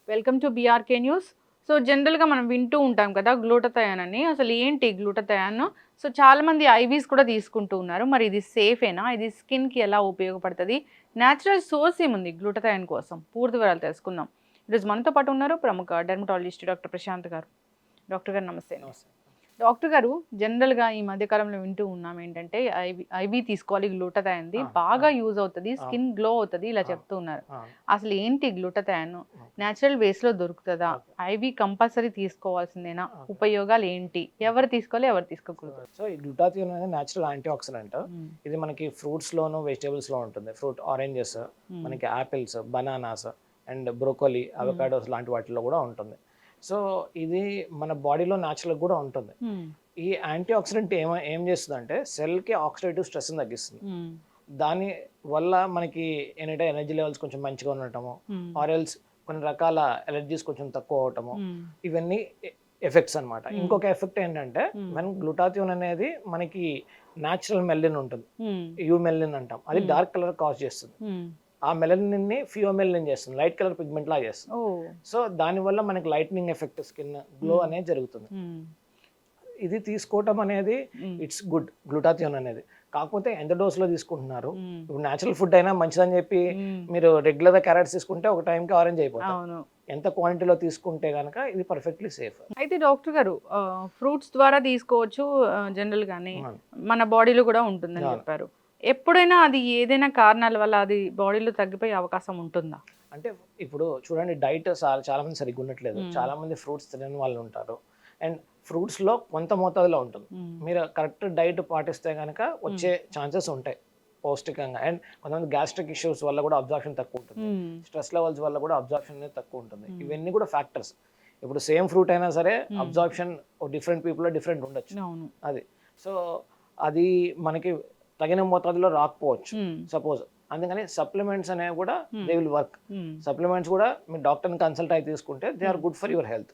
Welcome to BRK news. So జనరల్గా మనం వింటూ ఉంటాం కదా గ్లూటథయాన్ అని. అసలు ఏంటి గ్లూటథయాన్? సో చాలామంది ఐవీస్ కూడా తీసుకుంటూ ఉన్నారు. మరి ఇది సేఫేనా? ఇది స్కిన్కి ఎలా ఉపయోగపడుతుంది? న్యాచురల్ సోర్స్ ఏముంది గ్లూటథయాన్ కోసం? పూర్తి వివరాలు తెలుసుకుందాం. ఈరోజు మనతో పాటు ఉన్నారు ప్రముఖ డెర్మటాలజిస్ట్ డాక్టర్ ప్రశాంత్ గారు. డాక్టర్ గారు నమస్తే. డాక్టర్ గారు, జనరల్గా ఈ మధ్యకాలంలో వింటూ ఉన్నాం ఏంటంటే ఐవీ తీసుకోవాలి గ్లూటథయాన్ది, బాగా యూజ్ అవుతుంది, స్కిన్ గ్లో అవుతుంది, ఇలా చెప్తూ ఉన్నారు. అసలు ఏంటి గ్లూటథయాన్? న్యాచురల్ వేస్లో దొరుకుతుందా? ఐవీ కంపల్సరీ తీసుకోవాల్సిందేనా? ఉపయోగాలు ఏంటి? ఎవరు తీసుకోవాలి, ఎవరు తీసుకోకూడదు? సో ఈ గ్లూటాథియోన్ అనేది న్యాచురల్ యాంటీ ఆక్సిడెంట్. ఇది మనకి ఫ్రూట్స్ లోను వెజిటేబుల్స్ లో ఉంటుంది. ఫ్రూట్ ఆరెంజెస్, మనకి apples, bananas and broccoli, avocados లాంటి వాటిలో కూడా ఉంటుంది. సో ఇది మన బాడీలో న్యాచురల్ కూడా ఉంటుంది. ఈ యాంటీ ఆక్సిడెంట్ ఏం చేస్తుంది అంటే సెల్కి ఆక్సిడేటివ్ స్ట్రెస్ని తగ్గిస్తుంది. దాని వల్ల మనకి ఏంటంటే ఎనర్జీ లెవెల్స్ కొంచెం మంచిగా ఉండటము, ఆరెల్స్ కొన్ని రకాల ఎలర్జీస్ కొంచెం తక్కువ అవటము, ఇవన్నీ ఎఫెక్ట్స్ అనమాట. ఇంకొక ఎఫెక్ట్ ఏంటంటే మన గ్లూటాథియోన్ అనేది మనకి న్యాచురల్ మెల్లిన్ ఉంటుంది, యూ మెల్లిన్ అంటాం, అది డార్క్ కలర్ కాజ్ చేస్తుంది. ఆ మెలనిన్ ని ఫియోమెలనిన్ చేస్తుంది, లైట్ కలర్ పిగ్మెంట్ లా చేస్తుంది. సో దానివల్ల మనకి లైట్నింగ్ ఎఫెక్ట్, స్కిన్ గ్లో అనేది జరుగుతుంది. ఇది తీసుకోవటం అనేది ఇట్స్ గుడ్, గ్లూటాథియోన్ అనేది. కాకపోతే ఎంత డోస్ లో తీసుకుంటున్నారు? ఇప్పుడు న్యాచురల్ ఫుడ్ అయినా మంచిదని చెప్పి మీరు రెగ్యులర్ గా క్యారెట్స్ తీసుకుంటే ఒక టైంకి ఆరెంజ్ అయిపోతుంది. ఎంత క్వాంటిటీలో తీసుకుంటే కనుక ఇది పర్ఫెక్ట్లీ సేఫ్. అయితే డాక్టర్ గారు, ఫ్రూట్స్ ద్వారా తీసుకోవచ్చు జనరల్ గానే, మన బాడీలో కూడా ఉంటుందని చెప్పారు. ఎప్పుడైనా అది ఏదైనా కారణాల వల్ల అది బాడీలో తగ్గిపోయే అవకాశం ఉంటుందా? అంటే ఇప్పుడు చూడండి, డైట్ చాలా మంది సరిగ్గా ఉండట్లేదు. చాలా మంది ఫ్రూట్స్ తినని వాళ్ళు ఉంటారు. అండ్ ఫ్రూట్స్ లో కొంత మోతాదులో ఉంటుంది. మీరు కరెక్ట్ డైట్ పాటిస్తే కనుక వచ్చే ఛాన్సెస్ ఉంటాయి పౌష్టికంగా. అండ్ కొంతమంది గ్యాస్ట్రిక్ ఇష్యూస్ వల్ల కూడా అబ్జార్ప్షన్ తక్కువ ఉంటుంది, స్ట్రెస్ లెవెల్స్ వల్ల కూడా అబ్జార్ప్షన్ అనేది తక్కువ ఉంటుంది. ఇవన్నీ కూడా ఫ్యాక్టర్స్. ఇప్పుడు సేమ్ ఫ్రూట్ అయినా సరే అబ్జార్ప్షన్ డిఫరెంట్ పీపుల్ డిఫరెంట్ ఉండొచ్చు. అది సో అది మనకి తగిన మోతాదులో రాకపోవచ్చు సపోజ్. అందుకని సప్లిమెంట్స్ అనేవి కూడా దే విల్ వర్క్. సప్లిమెంట్స్ కూడా మీరు డాక్టర్ని కన్సల్ట్ అయి తీసుకుంటే they are good for your health.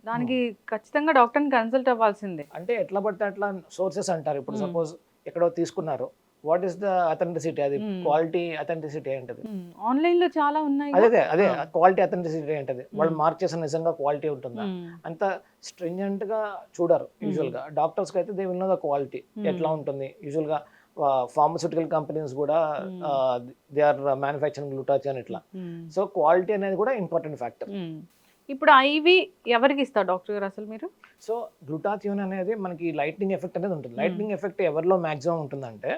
దానికి ఖచ్చితంగా డాక్టర్ని కన్సల్ట్ అవ్వాల్సిందే. అంటే ఎట్లా పడితే అట్లా సోర్సెస్ అంటారు. ఇప్పుడు సపోజ్ ఎక్కడో తీసుకున్నారు, వాట్ ఈస్ ద అథెంటిసిటీ? అది క్వాలిటీ అథెంటిసిటీ ఏంటది? ఆన్లైన్ లో చాలా ఉన్నాయి. అదే క్వాలిటీ అథెంటిసిటీ ఏంటది? వాళ్ళు మార్క్ చేసిన నిజంగా క్వాలిటీ ఉంటుందా? అంత స్ట్రింజెంట్ గా చూడరు యూజువల్ గా. డాక్టర్స్ కి అయితే they will know the quality ఎట్లా ఉంటుంది. యూజువల్ గా ఫార్మస్యూటికల్ కంపెనీస్ కూడా దే ఆర్ మ్యానుఫ్యాక్చరింగ్ గ్లూటాథియోన్ ఇట్లా. సో క్వాలిటీ అనేది కూడా ఇంపార్టెంట్ ఫ్యాక్టర్. ఇప్పుడు ఐవి ఎవరికి ఇస్తారు డాక్టర్ గారు అసలు మీరు? సో గ్లూటాథియోన్ అనేది మనకి లైట్నింగ్ ఎఫెక్ట్ అనేది ఉంటుంది. లైట్నింగ్ ఎఫెక్ట్ ఎవరిలో మాక్సిమం ఉంటుందంటే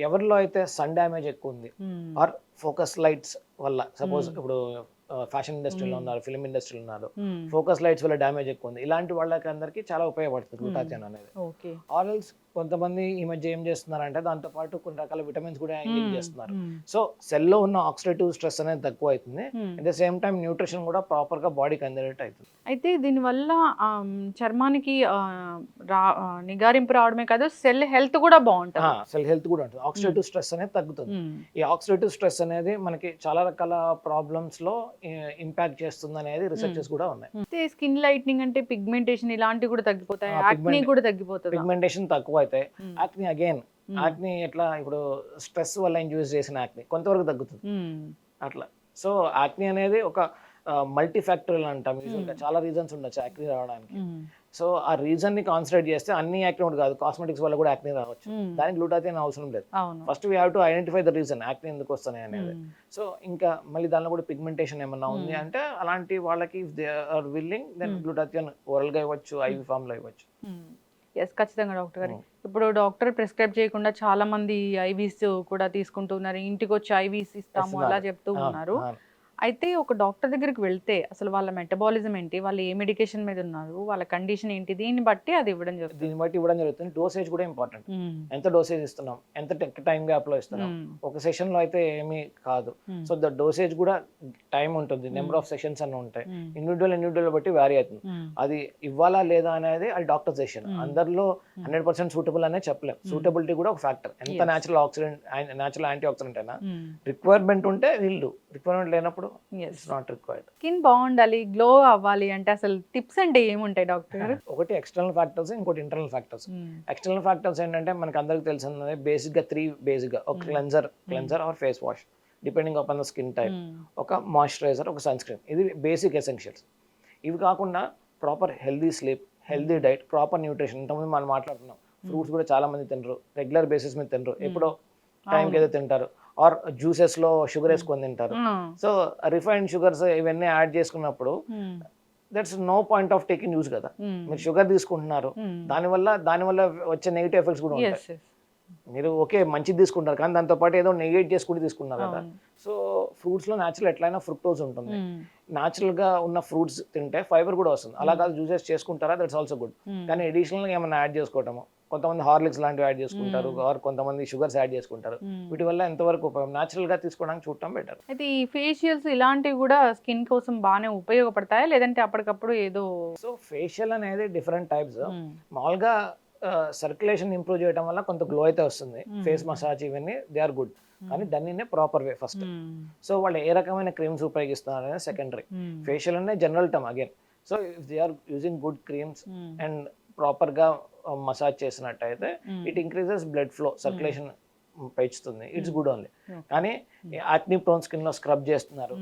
ఎవరిలో అయితే సన్ డ్యామేజ్ ఎక్కువ ఉంది ఆర్ ఫోకస్ లైట్స్ వల్ల. సపోజ్ ఇప్పుడు ఫ్యాషన్ ఇండస్ట్రీలో ఉన్నారు, ఫిల్మ్ ఇండస్ట్రీలో ఉన్నారు, ఫోకస్ లైట్స్ వల్ల డ్యామేజ్ ఎక్కువ ఉంది, ఇలాంటి వాళ్ళకి అందరికి చాలా ఉపయోగపడుతుంది గ్లూటాథియోన్ అనేది. ఆరల్స్ కొంతమంది ఈ మధ్య ఏం చేస్తున్నారంటే దాంతో పాటు కొన్ని రకాల విటమిన్స్ కూడా ఇంజెక్ట్ చేస్తున్నారు. సో సెల్లో ఉన్న ఆక్సిడేటివ్ స్ట్రెస్ అనేది తక్కువ అవుతుంది. At the same time nutrition కూడా ప్రాపర్ గా బాడీకి అందేటట్టు అవుతుంది. అయితే దీనివల్ల చర్మానికి నిగారింపు రావడమే కాదు, సెల్ హెల్త్ కూడా బాగుంటుంది. సెల్ హెల్త్ కూడా ఉంటుంది. ఆక్సిడేటివ్ స్ట్రెస్ అనేది తగ్గుతుంది. ఈ ఆక్సిడేటివ్ స్ట్రెస్ అనేది మనకి చాలా రకాల ప్రాబ్లమ్స్ లో ఇంపాక్ట్ చేస్తుంది అనేది రీసెర్చెస్ కూడా ఉన్నాయి. స్కిన్ లైట్నింగ్ అంటే పిగ్మెంటేషన్ ఇలాంటివి కూడా తగ్గిపోతాయి, యాక్నీ కూడా తగ్గిపోతుంది. పిగ్మెంటేషన్ తక్కువ అవుతాయి. యాక్నీ అగైన్ యాక్నీ ఎట్లా, ఇప్పుడు స్ట్రెస్ వల్ల ఇండ్యూస్ చేసిన యాక్నీ కొంతవరకు తగ్గుతుంది అట్లా. సో యాక్నీ అనేది ఒక మల్టీ ఫ్యాక్టరియల్ అంటాం. చాలా రీజన్స్ ఉండొచ్చు యాక్నీ రావడానికి. సో ఆ రీజన్ ని కాన్సన్ట్రేట్ చేస్తే అన్ని యాక్నీ కాదు, కాస్మెటిక్స్ వల్ల కూడా యాక్నీ రావచ్చు. దానికి గ్లూటాథియోన్ అవసరం లేదు. First we have to identify the reason, acne ఎందుకు వస్తున్నాయి అనేది. సో ఇంకా మళ్ళీ దానిలో కూడా పిగ్మెంటేషన్ ఏమన్నా ఉంది అంటే అలాంటి వాళ్ళకి if they are willing then glutathione oral గా ఇవ్వచ్చు, ఐవి ఫామ్ లో ఇవ్వచ్చు. ఖచ్చితంగా డాక్టర్ గారు. ఇప్పుడు డాక్టర్ ప్రిస్క్రైబ్ చేయకుండా చాలా మంది ఐవీస్ కూడా తీసుకుంటున్నారు, ఇంటికి వచ్చి ఐవీస్ ఇస్తాము అలా చెప్తూ ఉన్నారు. అయితే ఒక డాక్టర్ దగ్గరికి వెళ్తే అసలు వాళ్ళ మెటబాలిజం ఏంటి, వాళ్ళు ఏ మెడికేషన్ మీద ఉన్నారు, వాళ్ళ కండిషన్ ఏంటి, దీన్ని బట్టి అది ఇవ్వడం జరుగుతుంది. దీన్ని బట్టి ఇవ్వడం జరుగుతుంది. డోసేజ్ కూడా ఇంపార్టెంట్. ఎంత డోసేజ్ ఇస్తున్నాం, ఎంత టైం గ్యాప్ లో ఇస్తున్నాం. ఒక సెషన్ లో అయితే ఏమీ కాదు. సో ద డోసేజ్ కూడా టైం ఉంటుంది, నెంబర్ ఆఫ్ సెషన్స్ అన్నీ ఉంటాయి. ఇండివిజువల్ బట్టి వ్యారీ అవుతుంది. అది ఇవ్వాలా లేదా అనేది అది డాక్టర్ సెషన్. అందరిలో 100% సూటబుల్ అనేది చెప్పలేం. సూటబిలిటీ కూడా ఒక ఫ్యాక్టర్. ఎంత natural oxidant, natural antioxidant అయినా రిక్వైర్మెంట్ ఉంటే వీళ్ళు, రిక్వైర్మెంట్ లేనప్పుడు నాట్ రిక్వైర్డ్. స్కిన్ బాగుండాలి, గ్లో అవ్వాలి అంటే అసలు టిప్స్ అంటే ఏముంటాయి డాక్టర్ గారు? ఒకటి ఎక్స్టర్నల్ ఫ్యాక్టర్స్, ఇంకోటి ఇంటర్నల్ ఫ్యాక్టర్స్. ఎక్స్టర్నల్ ఫ్యాక్టర్స్ ఏంటంటే మనకి అందరికి తెలిసిందే బేసిక్ గా 3 బేసిక్ గా ఒక cleanser or face wash. Depending upon the skin type, ఒక మాయిశ్చరైజర్, ఒక సన్ స్క్రీన్. ఇది బేసిక్ ఎసెన్షియల్స్. ఇవి కాకుండా proper healthy sleep, healthy diet, proper nutrition. ఇంతకుముందు మనం మాట్లాడుతున్నాం, ఫ్రూట్స్ కూడా చాలా మంది తినరు, రెగ్యులర్ బేసిస్ మీద తినరు, ఎప్పుడో టైంకి ఏదో తింటారు, ఆర్ జ్యూసెస్లో షుగర్ వేసుకొని తింటారు. సో రిఫైన్డ్ షుగర్స్ ఇవన్నీ యాడ్ చేసుకున్నప్పుడు that's no point of taking use కదా. మీరు షుగర్ తీసుకుంటున్నారు, దానివల్ల వచ్చే నెగిటివ్ ఎఫెక్ట్స్ కూడా ఉంటాయి. మీరు ఓకే మంచిది తీసుకుంటారు, కానీ దాంతో పాటు ఏదో నెగెట్ చేసుకుంటూ తీసుకున్నారు కదా. సో ఫ్రూట్స్లో న్యాచురల్ ఎట్లయినా ఫ్రుక్టోజ్ ఉంటుంది. న్యాచురల్గా ఉన్న ఫ్రూట్స్ తింటే ఫైబర్ కూడా వస్తుంది. అలా కాదు జ్యూసెస్ చేసుకుంటారా, దట్స్ ఆల్సో గుడ్. కానీ అడిషనల్గా ఏమైనా యాడ్ చేసుకోవటము, కొంతమంది హార్లిక్స్ లాంటివి యాడ్ చేసుకుంటారు, ఆర్ కొంతమంది షుగర్స్ యాడ్ చేసుకుంటారు. వీటి వల్ల ఎంతవరకు ఉపయోగం, న్యాచురల్గా తీసుకోవడానికి చూడటం బెటర్. అయితే ఈ ఫేషియల్స్ ఇలాంటివి కూడా స్కిన్ కోసం బాగానే ఉపయోగపడతాయా, లేదంటే అప్పటికప్పుడు ఏదో? సో ఫేషియల్ అనేది డిఫరెంట్ టైప్స్. మామూలుగా సర్క్యులేషన్ ఇంప్రూవ్ చేయడం వల్ల కొంత గ్లో అయితే వస్తుంది. ఫేస్ మసాజ్ ఇవన్నీ దే ఆర్ గుడ్, కానీ దాన్ని ప్రాపర్ వే ఫస్ట్. సో వాళ్ళు ఏ రకమైన క్రీమ్స్ ఉపయోగిస్తున్నారు అనేది సెకండరీ. ఫేషియల్ అనే general term again. So if they are using good creams and ప్రాపర్గా మసాజ్ చేసినట్టయితే it increases blood flow, circulation పెంచుతుంది, ఇట్స్ గుడ్ ఓన్లీ. కానీ యాక్ని ప్రోన్ స్కిన్ లో స్క్రబ్ చేస్తున్నారు,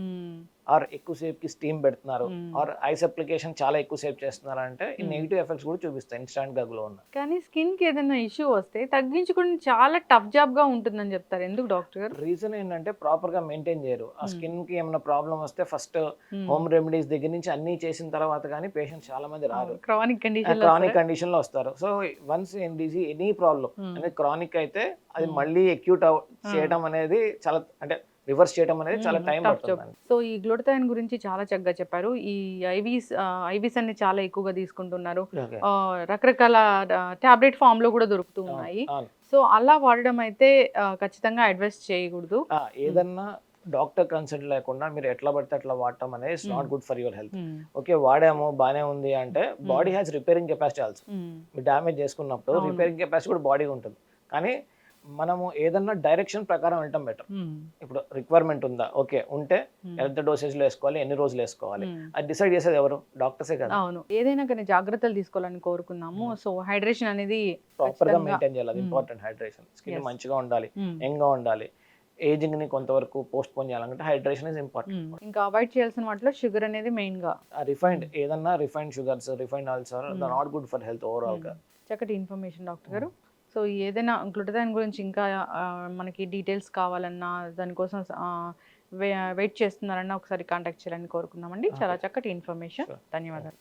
ఆర్ ఎక్కువసేపు కి స్టీమ్ పెడుతున్నారు, ఆర్ ఐస్ అప్లికేషన్ చాలా ఎక్కువసేపు చేస్తున్నారు అంటే ఈ నెగిటివ్ ఎఫెక్ట్స్ కూడా చూపిస్తాయి ఇన్స్టాంట్ గా గ్లో ఉన్న. కానీ స్కిన్ కి ఏదైనా ఇష్యూ వస్తే తగ్గించుకుని చాలా టఫ్ జాబ్ గా ఉంటుందని చెప్తారు. ఎందుకు డాక్టర్? రీజన్ ఏంటంటే ప్రాపర్ గా మెయింటైన్ చేయరు. ఆ స్కిన్ కి ఏమైనా ప్రాబ్లం వస్తే ఫస్ట్ హోమ్ రెమెడీస్ దగ్గర నుంచి అన్ని చేసిన తర్వాత కానీ పేషెంట్స్ చాలా మంది రారు, క్రానిక్ కండిషన్ లో వస్తారు. సో వన్స్ ఎనీ ప్రాబ్లం అనేది క్రానిక్ అయితే అది మళ్ళీ అక్యూట్ చేయడం అనేది చాలా, అంటే రివర్స్ చేయడం అనేది చాలా టైం పడుతుంది. సో ఈ గ్లూటథైన్ గురించి చాలా చక్కగా చెప్పారు. ఈ ఐవీస్ అన్ని చాలా ఎక్కువగా తీసుకుంటున్నారు, రకరకాల టాబ్లెట్ ఫామ్ లో కూడా దొరుకుతూ ఉన్నాయి. సో అలా వాడడం అయితే ఖచ్చితంగా అడ్వైస్ చేయకూడదు. ఏదన్నా డాక్టర్ కన్సల్ట్ లేకుండా మీరు ఎట్లా పడితే అట్లా వాడటం అనేది it's not good for your health. Okay వాడాము బానే ఉంది అంటే body has repairing capacity also. మీరు డ్యామేజ్ చేసుకున్నప్పుడు రిపేరింగ్ కెపాసిటీ కూడా బాడీ ఉంటుంది. కానీ మనము ఏదన్నా డైరెక్షన్ ప్రకారం వెళ్ళటం బెటర్. ఇప్పుడు రిక్వైర్మెంట్ ఉందా, ఓకే ఉంటే ఎంత డోసేజ్ లో వేసుకోవాలి, ఎన్ని రోజులు వేసుకోవాలి, అది డిసైడ్ చేసేది ఎవరు? డాక్టర్సే కదా. అవును, ఏదైనా కానీ జాగ్రత్తలు తీసుకోవాలని కోరుకున్నాము. సో హైడ్రేషన్ అనేది ప్రాపర్ గా మెయింటైన్ చేయాలి, అది ఇంపార్టెంట్. హైడ్రేషన్, స్కిన్ మంచిగా ఉండాలి, యంగ్ గా ఉండాలి, ఏజింగ్ ని కొంతవరకు పోస్ట్ పోన్ చేయాలంటే హైడ్రేషన్ ఇస్ ఇంపార్టెంట్. ఇంకా అవాయిడ్ చేయాల్సిన వాటిలో షుగర్ అనేది మెయిన్ గా. రిఫైన్డ్ ఏదన్నా refined sugars, refined oils are not good for health overall గా. చక్కటి ఇన్ఫర్మేషన్ డాక్టర్ గారు. సో ఏదైనా గ్లూటథైన్ గురించి ఇంకా మనకి డీటెయిల్స్ కావాలన్నా, దానికోసం వెయిట్ చేస్తున్నారన్నా ఒకసారి కాంటాక్ట్ చేయాలని కోరుకున్నామండి. చాలా చక్కటి ఇన్ఫర్మేషన్. ధన్యవాదాలు.